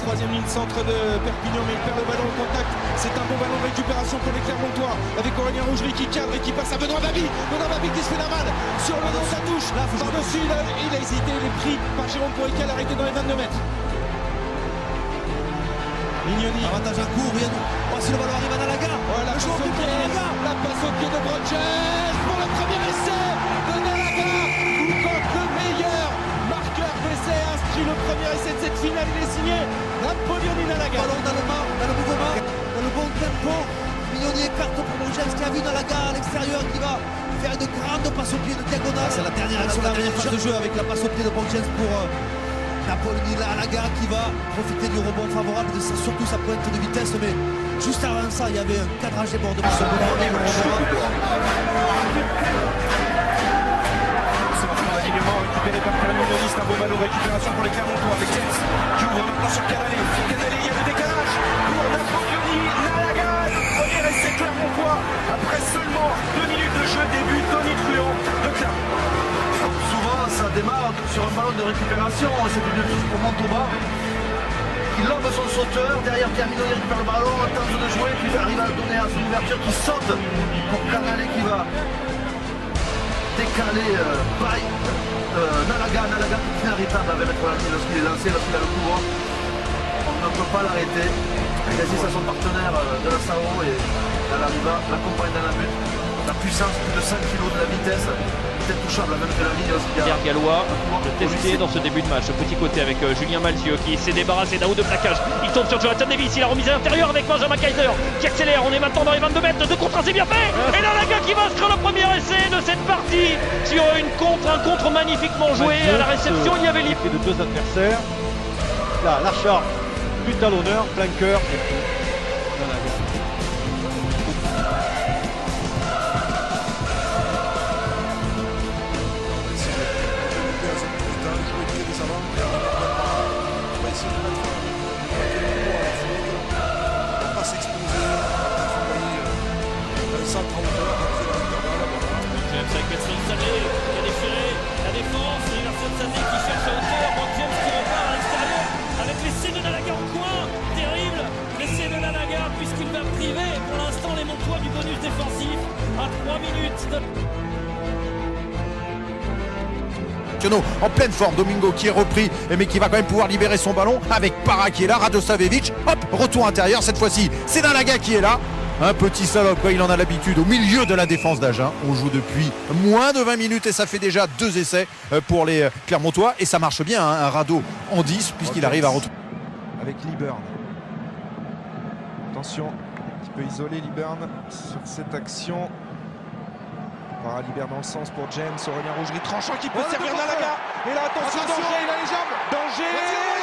troisième ligne centre de Perpignan, mais il perd le ballon au contact. C'est un bon ballon de récupération pour les Clermontois avec Aurélien Rougerie qui cadre et qui passe à Benoît Babi. Benoît Babi qui se fait la malle sur le dos, ça touche. Par-dessus, il a hésité, il est pris par Jérôme Poiquel, arrêté dans les 22 mètres. Mignoni. Avantage à court, rien. Oh, si le ballon arrive à Nalaga. Ouais, la passe au pied, la passe au pied de Broches pour le premier essai de Nalaga. Kounkok, le meilleur marqueur d'essai, inscrit le premier essai de cette finale. Il est signé Napoléon Nalaga. Ballon dans le mouvement, dans le bon tempo. Mignoni écarte pour Broches qui a vu Nalaga à l'extérieur qui va faire une grande passe au pied de diagonale. C'est la dernière action, la dernière phase de jeu avec la passe au pied de Broches pour Napoléon Nalaga qui va profiter du rebond favorable de surtout sa pointe de vitesse, mais juste avant ça il y avait un cadrage des bords de ce ballon. C'est un alignement récupéré par Mignoni, c'est un beau ballon de récupération pour les Clermontois avec James qui ouvre maintenant sur Canalé. Canalé, il y a le décalage pour Napoléon Nalaga, le premier essai Clermontois après seulement 2 minutes de jeu, début tonitruant de Clermont. Souvent ça démarre sur un ballon de récupération, c'est une touche pour Montauban qui lobe son sauteur, derrière Pierre Mignoni récupère le ballon, tente de jouer, puis il arrive à donner à son ouverture qui saute pour Canalé qui va décaler Nalaga qui est irritable à 20 mètres lorsqu'il est lancé, lorsqu'il a le pouvoir. On ne peut pas l'arrêter. Il assiste à son partenaire de la SAO et Dalariva l'accompagne dans la but. La puissance, plus de 5 kg de la vitesse, peut-être touchable à même de la ligne lorsqu'il y a... Pierre Gallois, de tester dans ce début de match, ce petit côté avec Julien Malzieu qui s'est débarrassé d'un ou deux plaquages. Il tombe sur Jonathan Davis, il a remis à l'intérieur avec Benjamin Kaiser qui accélère. On est maintenant dans les 22 mètres, de contre, c'est bien fait. Et Nalaga qui va inscrire le premier essai de cette partie sur un contre magnifiquement joué. À la réception, il y avait de deux adversaires. Là, l'achat du talonneur, flanqueur et puis Nalaga. La défense, et Larson Sané qui cherche à hauteur, Brock James qui repart à l'extérieur avec l'essai de Nalaga en coin, terrible, l'essai de Nalaga puisqu'il va priver pour l'instant les Montois du bonus défensif à 3 minutes de... En pleine forme, Domingo qui est repris mais qui va quand même pouvoir libérer son ballon avec Para qui est là, Radosavljević, hop, retour intérieur, cette fois-ci c'est Nalaga qui est là. Un petit salope, quoi, il en a l'habitude au milieu de la défense d'Agen. On joue depuis moins de 20 minutes et ça fait déjà 2 essais pour les Clermontois. Et ça marche bien, hein, un Rado en 10 puisqu'il arrive à retrouver. Avec Liburn. Attention, un petit peu isolé Liburn sur cette action. Para Liburn dans le sens pour James, Aurélien Rougerie tranchant qui peut servir Nalaga. Et là attention, danger, il a les jambes. Danger.